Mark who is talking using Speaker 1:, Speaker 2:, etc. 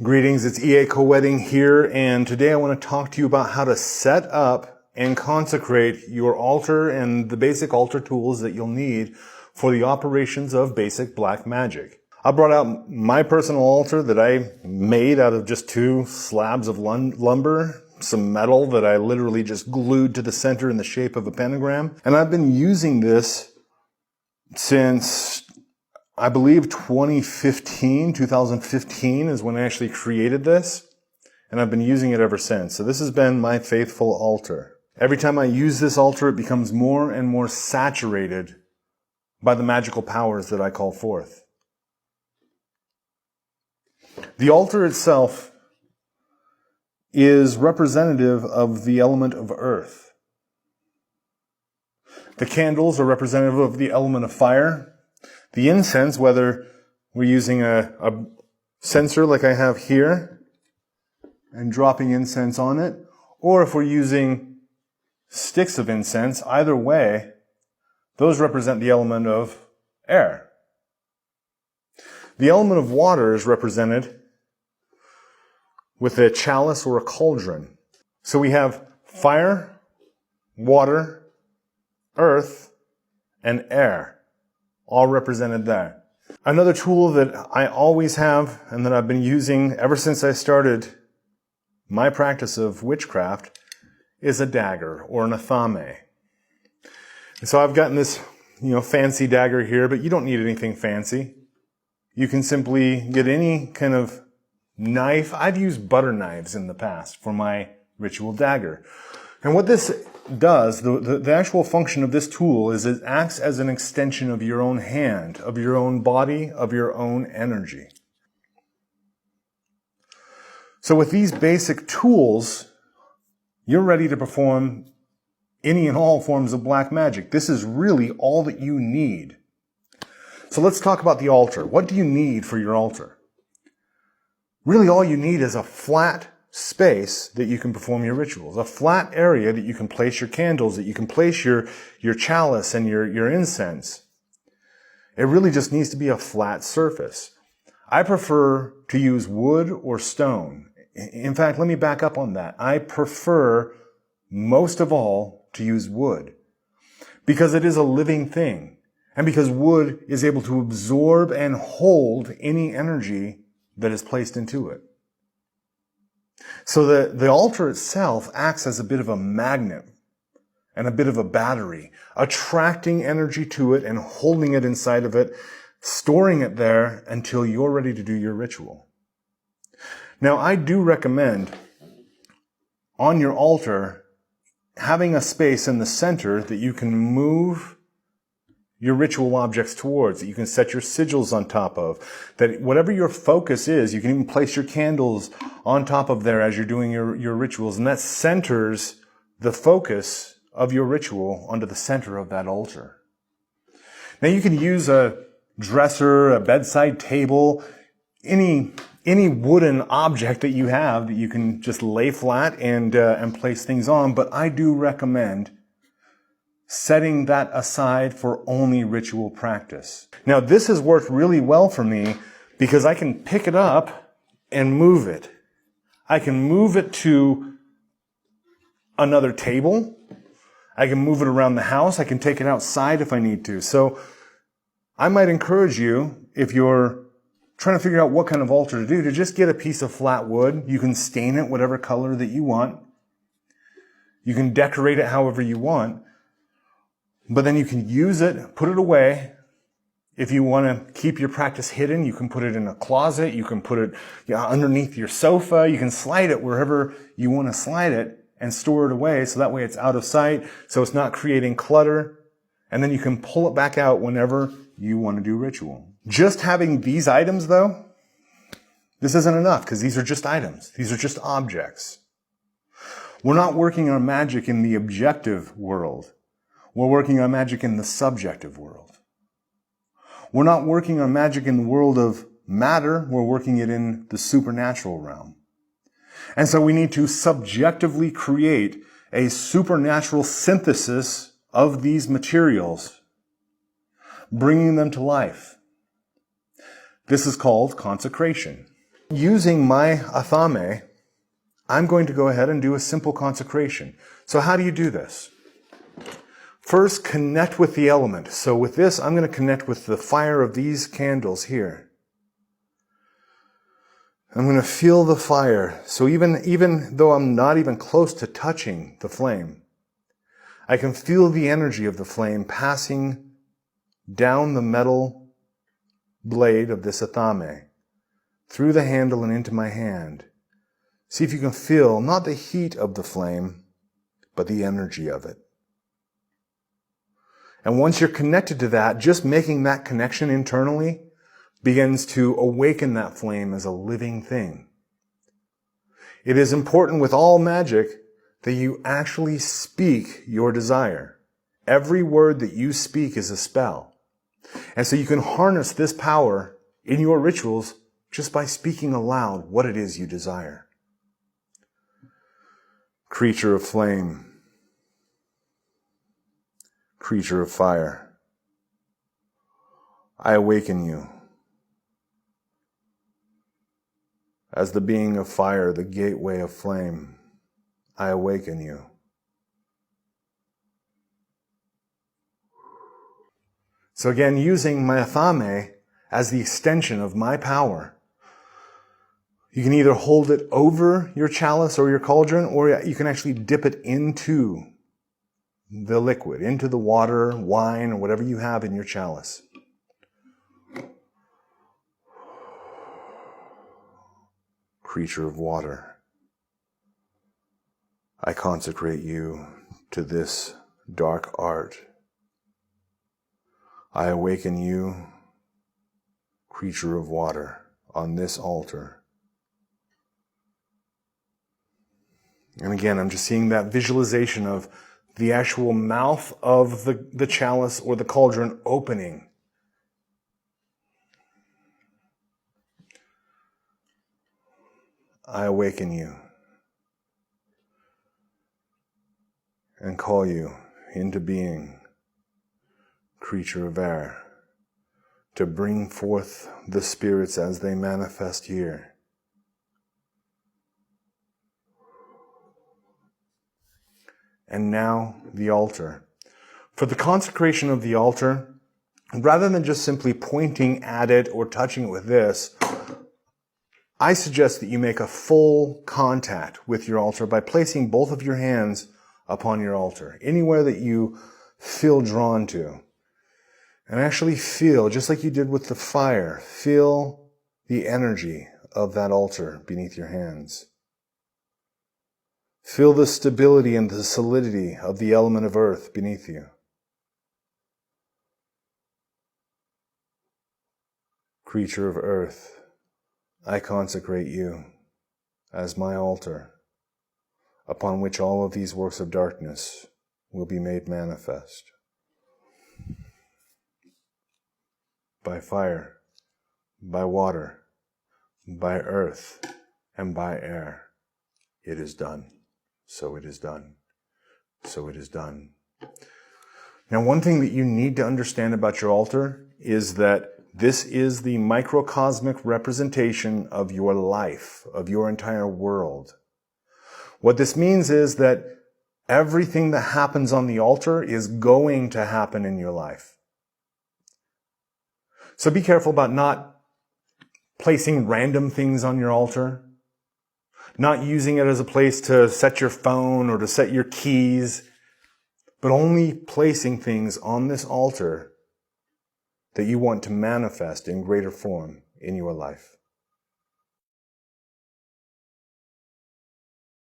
Speaker 1: Greetings, it's EA Koetting here, and today I want to talk to you about how to set up and consecrate your altar and the basic altar tools that you'll need for the operations of basic black magic. I brought out my personal altar that I made out of just 2 slabs of lumber, some metal that I literally just glued to the center in the shape of a pentagram, and I've been using this since I believe 2015 is when I actually created this, and I've been using it ever since. So this has been my faithful altar. Every time I use this altar, it becomes more and more saturated by the magical powers that I call forth. The altar itself is representative of the element of earth. The candles are representative of the element of fire. The incense, whether we're using a censer like I have here and dropping incense on it, or if we're using sticks of incense, either way, those represent the element of air. The element of water is represented with a chalice or a cauldron. So we have fire, water, earth, and air, all represented there. Another tool that I always have and that I've been using ever since I started my practice of witchcraft is a dagger or an athame. And so I've gotten this, fancy dagger here, but you don't need anything fancy. You can simply get any kind of knife. I've used butter knives in the past for my ritual dagger. And what this does, the actual function of this tool is it acts as an extension of your own hand, of your own body, of your own energy. So with these basic tools, you're ready to perform any and all forms of black magic. This is really all that you need. So let's talk about the altar. What do you need for your altar? Really all you need is a flat space that you can perform your rituals, a flat area that you can place your candles, that you can place your chalice and your incense. It really just needs to be a flat surface. I prefer to use wood or stone. In fact, let me back up on that. I prefer most of all to use wood because it is a living thing and because wood is able to absorb and hold any energy that is placed into it. So the altar itself acts as a bit of a magnet and a bit of a battery, attracting energy to it and holding it inside of it, storing it there until you're ready to do your ritual. Now, I do recommend on your altar having a space in the center that you can move your ritual objects towards, that you can set your sigils on top of, that whatever your focus is, you can even place your candles on top of there as you're doing your rituals, and that centers the focus of your ritual onto the center of that altar. Now you can use a dresser, a bedside table, any wooden object that you have that you can just lay flat and place things on, but I do recommend setting that aside for only ritual practice. Now, this has worked really well for me because I can pick it up and move it. I can move it to another table. I can move it around the house. I can take it outside if I need to. So I might encourage you, if you're trying to figure out what kind of altar to do, to just get a piece of flat wood. You can stain it whatever color that you want. You can decorate it however you want. But then you can use it, put it away. If you want to keep your practice hidden, you can put it in a closet. You can put it underneath your sofa. You can slide it wherever you want to slide it and store it away so that way it's out of sight, so it's not creating clutter. And then you can pull it back out whenever you want to do ritual. Just having these items, though, this isn't enough because these are just items. These are just objects. We're not working on magic in the objective world. We're working on magic in the subjective world. We're not working on magic in the world of matter. We're working it in the supernatural realm. And so we need to subjectively create a supernatural synthesis of these materials, bringing them to life. This is called consecration. Using my athame, I'm going to go ahead and do a simple consecration. So how do you do this? First, connect with the element. So with this, I'm going to connect with the fire of these candles here. I'm going to feel the fire. So even though I'm not even close to touching the flame, I can feel the energy of the flame passing down the metal blade of this athame, through the handle and into my hand. See if you can feel not the heat of the flame, but the energy of it. And once you're connected to that, just making that connection internally begins to awaken that flame as a living thing. It is important with all magic that you actually speak your desire. Every word that you speak is a spell. And so you can harness this power in your rituals just by speaking aloud what it is you desire. Creature of flame, creature of fire, I awaken you. As the being of fire, the gateway of flame, I awaken you. So again, using my athame as the extension of my power, you can either hold it over your chalice or your cauldron, or you can actually dip it into the liquid, into the water, wine, or whatever you have in your chalice. Creature of water, I consecrate you to this dark art. I awaken you, creature of water, on this altar. And again, I'm just seeing that visualization of the actual mouth of the chalice or the cauldron opening. I awaken you and call you into being, creature of air, to bring forth the spirits as they manifest here. And now the altar. For the consecration of the altar, rather than just simply pointing at it or touching it with this, I suggest that you make a full contact with your altar by placing both of your hands upon your altar, anywhere that you feel drawn to. And actually feel, just like you did with the fire, feel the energy of that altar beneath your hands. Feel the stability and the solidity of the element of earth beneath you. Creature of earth, I consecrate you as my altar, upon which all of these works of darkness will be made manifest. By fire, by water, by earth, and by air, it is done. So it is done. So it is done. Now, one thing that you need to understand about your altar is that this is the microcosmic representation of your life, of your entire world. What this means is that everything that happens on the altar is going to happen in your life. So be careful about not placing random things on your altar, not using it as a place to set your phone or to set your keys, but only placing things on this altar that you want to manifest in greater form in your life.